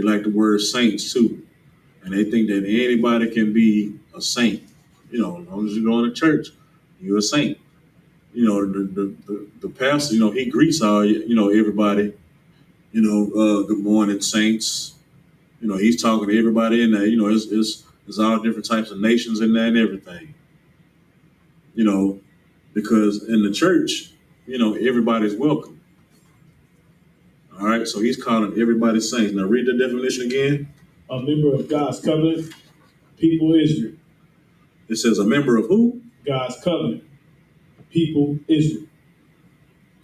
like the word saints too, and they think that anybody can be a saint. As long as you go to church, you're a saint. The pastor, he greets all, everybody. Good morning, saints. He's talking to everybody in there. It's all different types of nations in there and everything. Because in the church, everybody's welcome. All right, so he's calling everybody saints. Now read the definition again. A member of God's covenant, people Israel. It says a member of who? God's covenant, people Israel.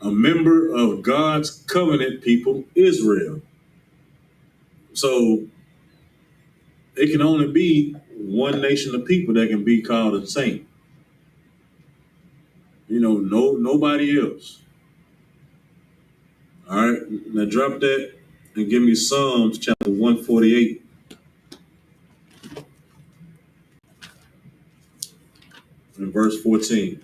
A member of God's covenant people, Israel. So it can only be one nation of people that can be called a saint. Nobody else. All right, now drop that and give me Psalms chapter 148 and verse 14.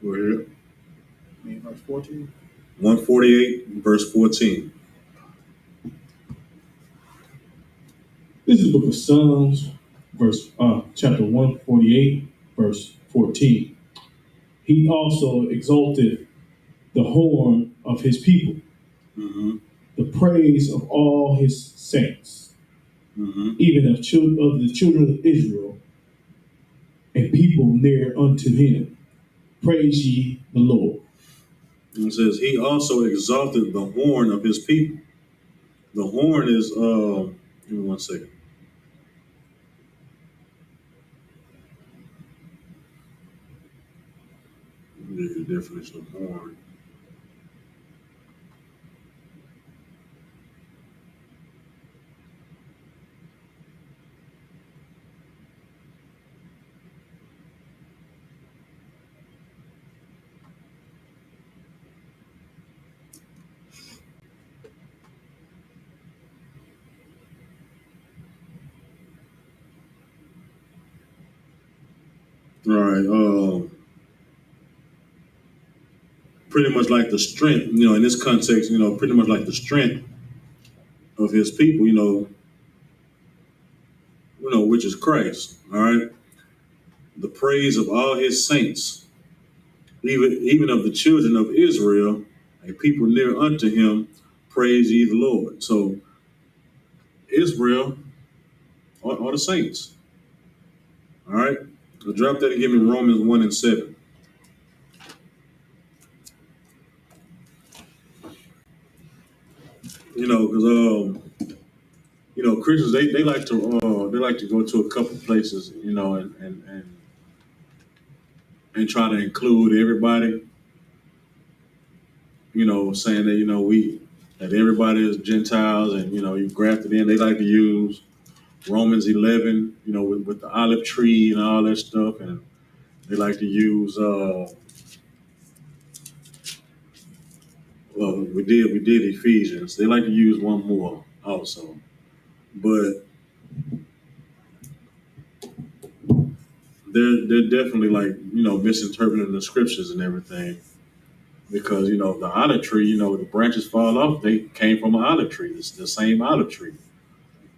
Go ahead. Verse 14. 148, verse 14. This is the book of Psalms, chapter 148, verse 14. He also exalted the horn of his people, the praise of all his saints, even of the children of Israel, and people near unto him. Praise ye the Lord. And it says, he also exalted the horn of his people. The horn is, give me one second. The definition of horn. All right. Pretty much like the strength, in this context, pretty much like the strength of his people, which is Christ. All right. The praise of all his saints, even of the children of Israel, and people near unto him, praise ye the Lord. So Israel are the saints. All right. So drop that and give me Romans 1 and 7. Because Christians they like to go to a couple places, and try to include everybody, saying that that everybody is Gentiles, and you grafted in. They like to use Romans 11, with the olive tree and all that stuff, and they like to use we did Ephesians. They like to use one more also, but they're definitely misinterpreting the scriptures and everything, because the olive tree, the branches fall off. They came from an olive tree. It's the same olive tree.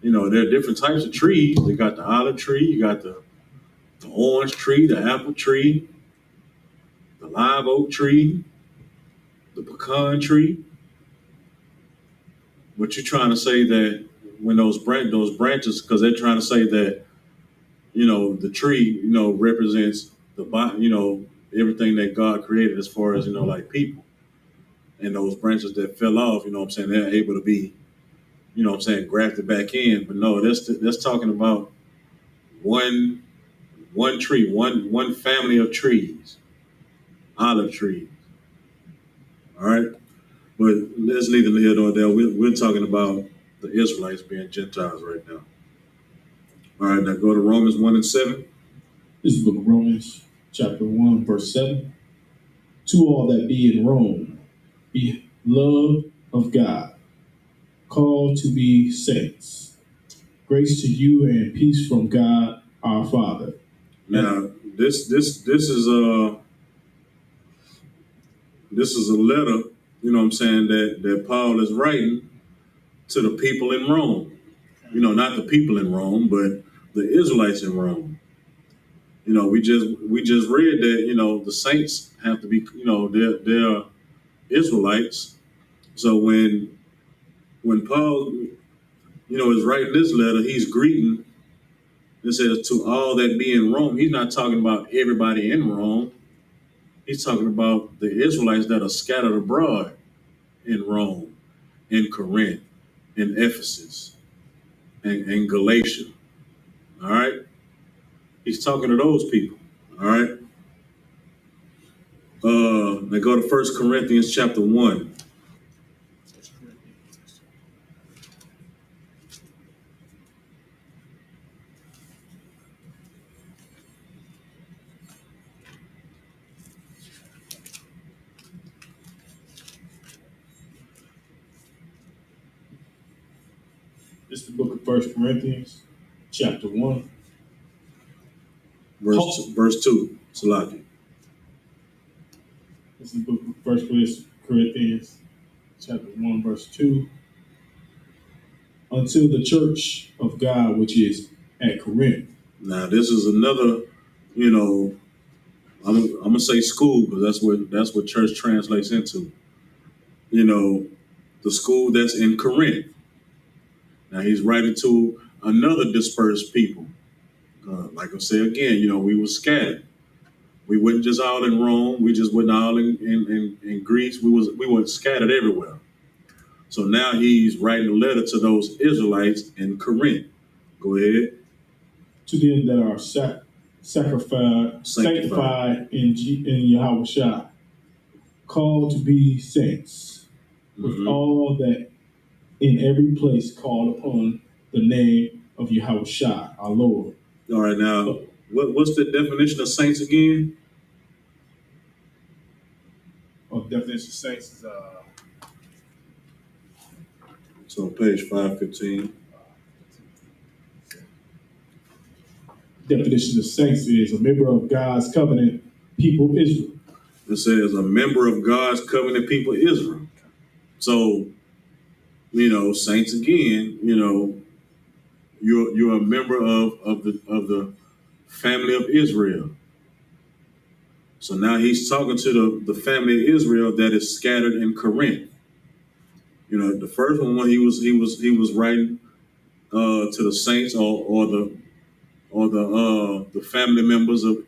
There are different types of trees. They got the olive tree, you got the orange tree, the apple tree, the live oak tree, the pecan tree. But you're trying to say that when those branches, because they're trying to say that the tree represents everything that God created, as far as like people, and those branches that fell off, they're able to be grafted back in. But no, that's talking about one tree, one family of trees, olive trees. All right, but that's neither here nor there. We're talking about the Israelites being Gentiles right now. All right, now go to Romans 1 and 7. This is the book of Romans, chapter 1, verse 7. To all that be in Rome, be loved of God, called to be saints. Grace to you and peace from God our Father. Now, this is a letter, that Paul is writing to the people in Rome. Not the people in Rome, but the Israelites in Rome. We just read that the saints have to be, they're Israelites. So when Paul is writing this letter, he's greeting. It says to all that be in Rome. He's not talking about everybody in Rome. He's talking about the Israelites that are scattered abroad in Rome, in Corinth, in Ephesus, and Galatia. All right? He's talking to those people. All right? Now go to 1 Corinthians chapter 1. This is the book of 1 Corinthians, chapter 1. Verse 2. Salaki. This is the book of 1 Corinthians, chapter 1, verse 2. until the church of God which is at Corinth. Now this is another, you know, I'm gonna say school because that's what church translates into. You know, the school that's in Corinth. Now he's writing to another dispersed people. Like I say again, you know, we were scattered. We wasn't just all in Rome. We just wasn't all in Greece. We were scattered everywhere. So now he's writing a letter to those Israelites in Corinth. Go ahead. To them that are sanctified in Yahushua, called to be saints, with all that in every place called upon the name of Yahushua, our Lord. All right, now, what's the definition of saints again? The definition of saints is So page 515. Definition of saints is a member of God's covenant people Israel. It says a member of God's covenant people Israel. So, you know, saints again, you know, you're a member of the family of Israel. So now he's talking to the family of Israel that is scattered in Corinth. You know, the first one when he was writing to the saints or the family members of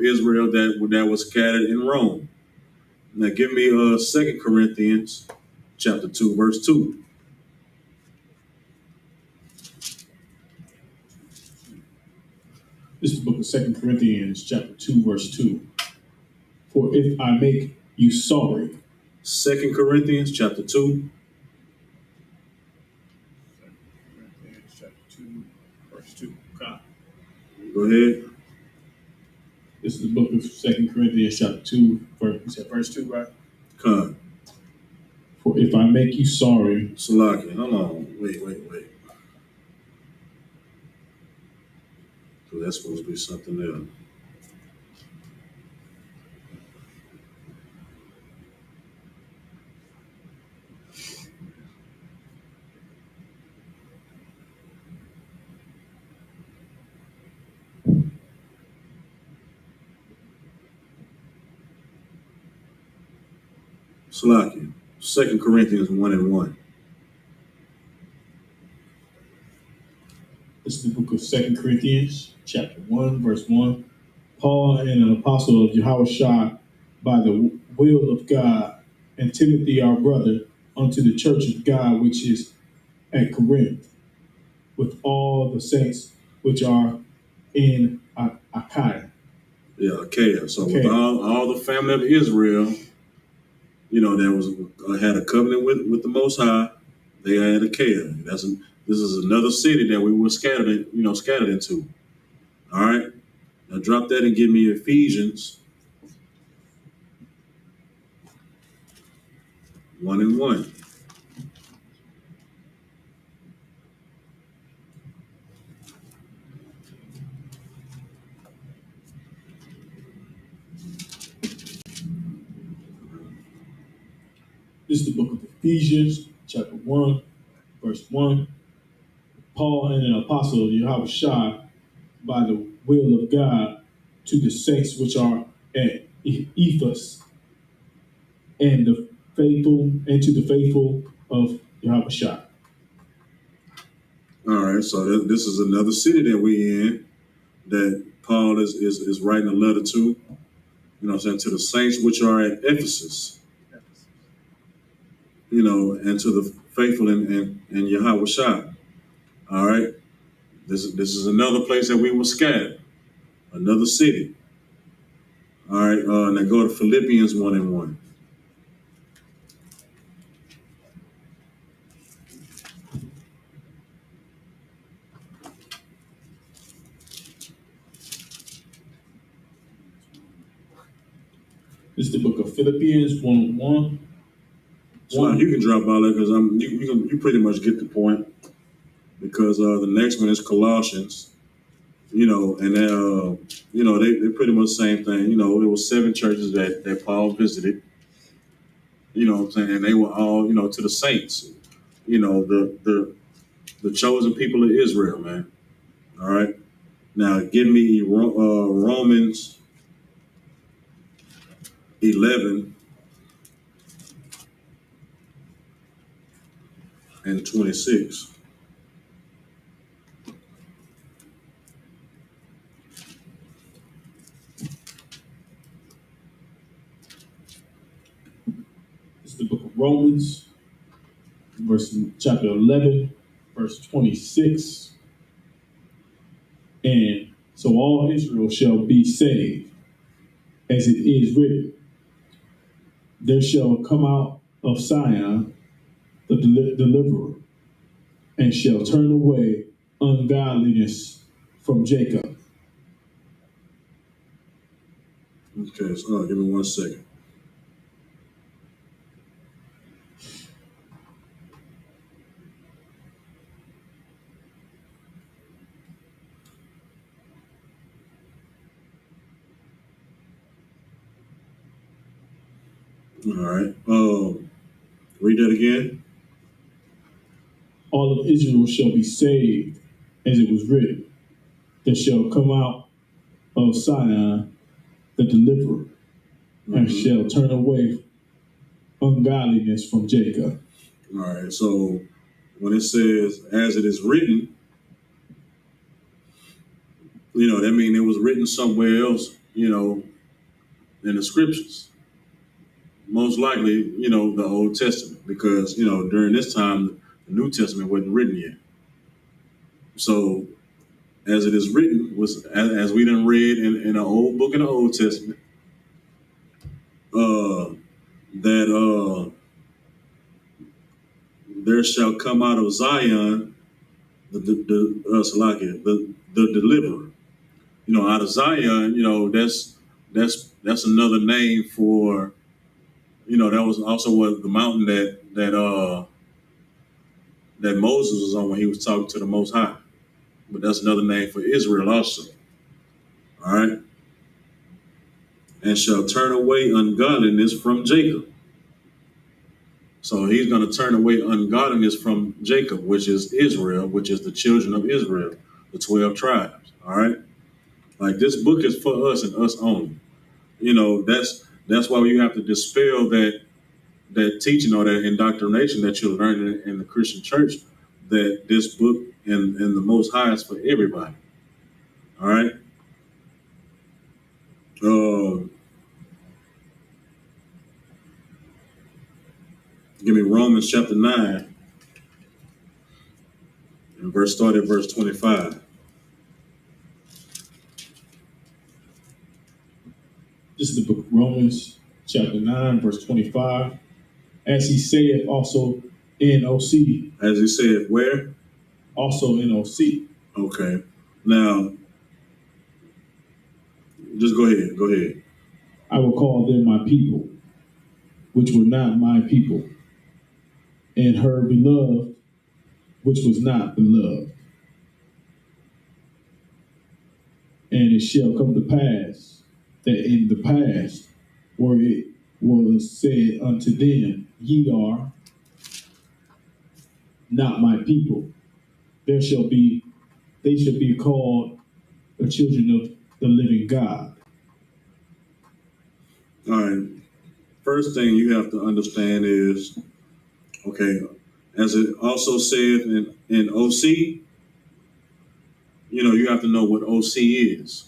Israel that was scattered in Rome. Now give me 2 Corinthians chapter 2, verse 2. This is the book of 2 Corinthians chapter 2, verse 2. For if I make you sorry. 2 Corinthians chapter 2. 2 Corinthians chapter 2, verse 2. God. Go ahead. This is the book of 2 Corinthians chapter 2, verse 2, right? God. For if I make you sorry. Salaki, hold on. Wait. So that's supposed to be something else. Salaki, 2 Corinthians 1:1. This is the book of 2 Corinthians, chapter 1, verse 1. Paul, and an apostle of Yahushua, by the will of God, and Timothy, our brother, unto the church of God which is at Corinth, with all the saints which are in Achaia. Yeah, Achaia. So with all the family of Israel, you know, there was had a covenant with the Most High. They had Achaia. This is another city that we were scattered into. All right. Now drop that and give me Ephesians 1:1. This is the book of Ephesians, chapter 1, verse 1. Paul, and an apostle of Yahushua, by the will of God, to the saints which are at Ephesus, and to the faithful of Yahushua. All right, so this is another city that we in that Paul is writing a letter to. You know what I'm saying, to the saints which are at Ephesus. You know, and to the faithful in Yahushua. All right, this is another place that we were scattered, another city. All right, now go to Philippians 1:1. This is the book of Philippians 1:1. So you can drop all that because you pretty much get the point. Because the next one is Colossians. You know, and you know they're pretty much the same thing. You know, there was 7 churches that Paul visited. You know what I'm saying? And they were all, you know, to the saints. You know, the The chosen people of Israel, man. All right. Now, give me Romans 11 and 26. It's the book of Romans, chapter 11, verse 26. And so all Israel shall be saved, as it is written, there shall come out of Zion the deliverer, and shall turn away ungodliness from Jacob. Okay, so give me 1 second. All right. Read that again. All of Israel shall be saved, as it was written, there shall come out of Zion the deliverer, and shall turn away ungodliness from Jacob. All right. So when it says, as it is written, that means it was written somewhere else, in the scriptures. Most likely, the Old Testament, because, during this time, the New Testament wasn't written yet. So, as it is written, was as we done read in an old book in the Old Testament, that there shall come out of Zion the deliverer. Out of Zion, that's another name for, that was also what the mountain that Moses was on when he was talking to the Most High. But that's another name for Israel also. All right. And shall turn away ungodliness from Jacob. So he's going to turn away ungodliness from Jacob, which is Israel, which is the children of Israel, the 12 tribes. All right. Like, this book is for us and us only. That's why you have to dispel that teaching or that indoctrination that you're learning in the Christian church, that this book and the Most High is for everybody. All right. Give me Romans chapter 9 and start at verse 25. This is the book of Romans, chapter 9, verse 25. As he saith also in OC. As he said, where? Also in OC. Okay. Now, just go ahead. Go ahead. I will call them my people, which were not my people, and her beloved, which was not beloved. And it shall come to pass that in the past, where it was said unto them, ye are not my people, they shall be called the children of the living God. All right. First thing you have to understand is, okay, as it also said in OC, you have to know what OC is.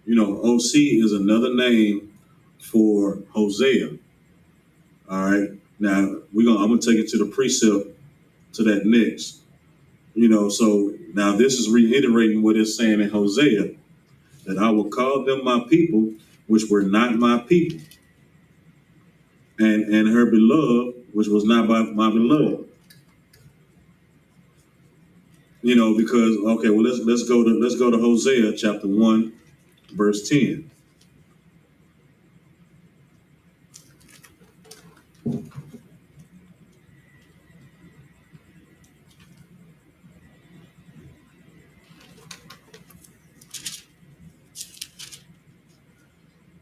OC is another name for Hosea. All right. Now I'm gonna take it to the precept to that next. So now this is reiterating what it's saying in Hosea, that I will call them my people, which were not my people, and her beloved, which was not my beloved. Because okay, well let's go to Hosea chapter 1, verse 10.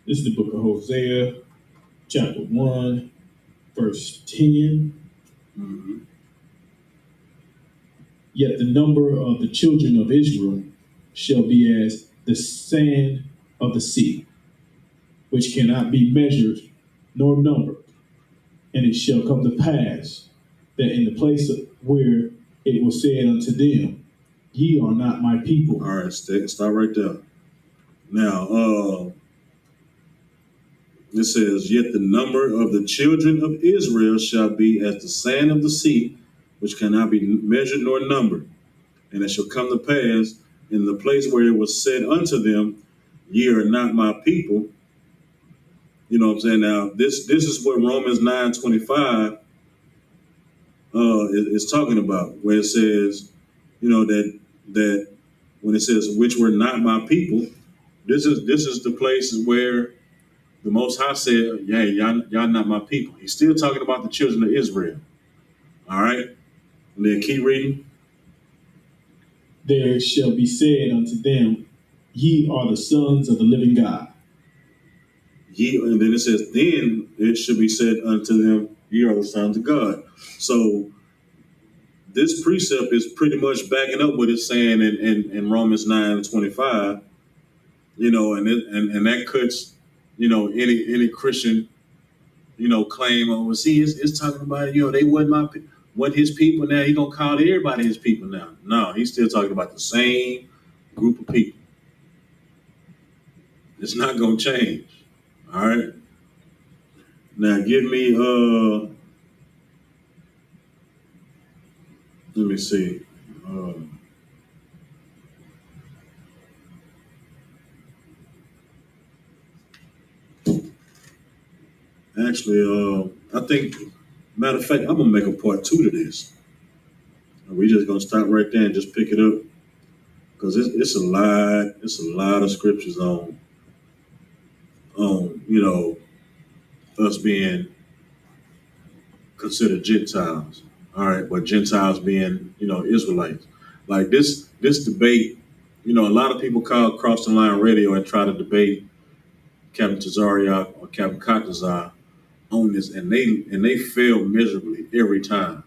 This is the book of Hosea, chapter 1, verse 10. Mm-hmm. Yet the number of the children of Israel shall be as the sand of the sea, which cannot be measured nor numbered. And it shall come to pass that in the place where it was said unto them, ye are not my people. All right, stop right there. Now, it says, yet the number of the children of Israel shall be as the sand of the sea, which cannot be measured nor numbered. And it shall come to pass in the place where it was said unto them, ye are not my people. You know what I'm saying? Now, this is what Romans 9:25 is talking about, where it says, you know, that when it says, which were not my people, this is the places where the Most High said, yeah, y'all not my people. He's still talking about the children of Israel. All right? And then keep reading. There shall be said unto them, ye are the sons of the living God. And then it says, then it should be said unto them, ye are the sons of God. So this precept is pretty much backing up what it's saying in Romans 9:25, you know, and that cuts, you know, any Christian, you know, claim, oh, well, see, it's talking about, you know, they wasn't his people. Now he gonna call everybody his people now. No, he's still talking about the same group of people. It's not gonna change. All right. Now give me let me see. Actually, I think, matter of fact, I'm gonna make a part 2 to this. We just gonna stop right there and just pick it up because it's a lot of scriptures on you know, us being considered Gentiles. All right, but Gentiles being, you know, Israelites. Like this debate, you know, a lot of people call Cross the Line Radio and try to debate Captain Tazariak or Captain Katazar on this, and they fail miserably every time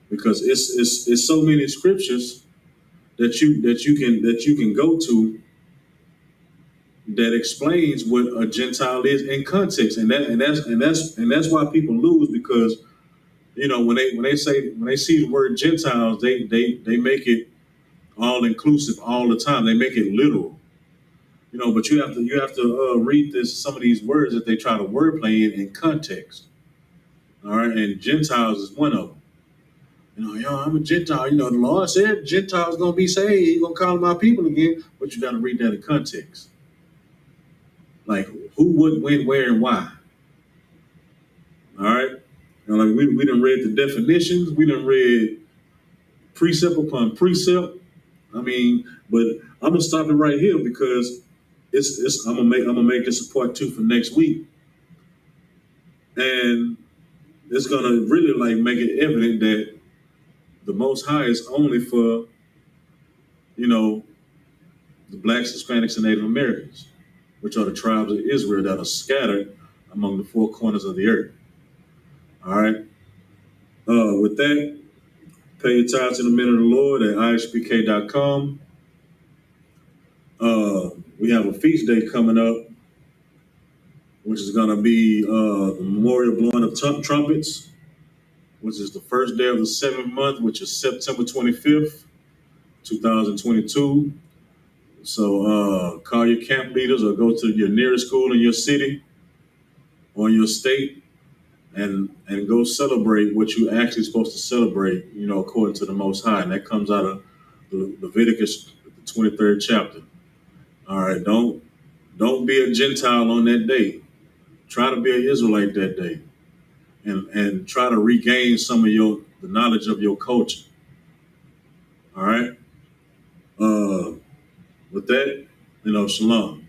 because it's so many scriptures that you can go to that explains what a Gentile is in context, and that's why people lose, because you know when they see the word Gentiles, they make it all inclusive all the time. They make it literal, you know. But you have to read some of these words that they try to wordplay in context. All right, and Gentiles is one of them. You know, yo, I'm a Gentile. You know, the Lord said Gentiles gonna be saved. He's gonna call them my people again. But you got to read that in context. Like who, what, when, where, and why. All right. And like we done read the definitions. We done read precept upon precept. I mean, but I'm gonna stop it right here because I'm gonna make this a part 2 for next week, and it's gonna really like make it evident that the Most High is only for, you know, the blacks, Hispanics, and Native Americans, which are the tribes of Israel that are scattered among the 4 corners of the earth. All right. With that, pay your tithes in the minute of the Lord at ISUPK.com. We have a feast day coming up, which is going to be the memorial blowing of trumpets, which is the first day of the 7th month, which is September 25th, 2022. So call your camp leaders or go to your nearest school in your city or in your state and go celebrate what you actually supposed to celebrate, you know, according to the Most High. And that comes out of Leviticus, the 23rd chapter. All right, don't be a Gentile on that day. Try to be an Israelite that day, and try to regain some of the knowledge of your culture. All right. With that, you know, shalom.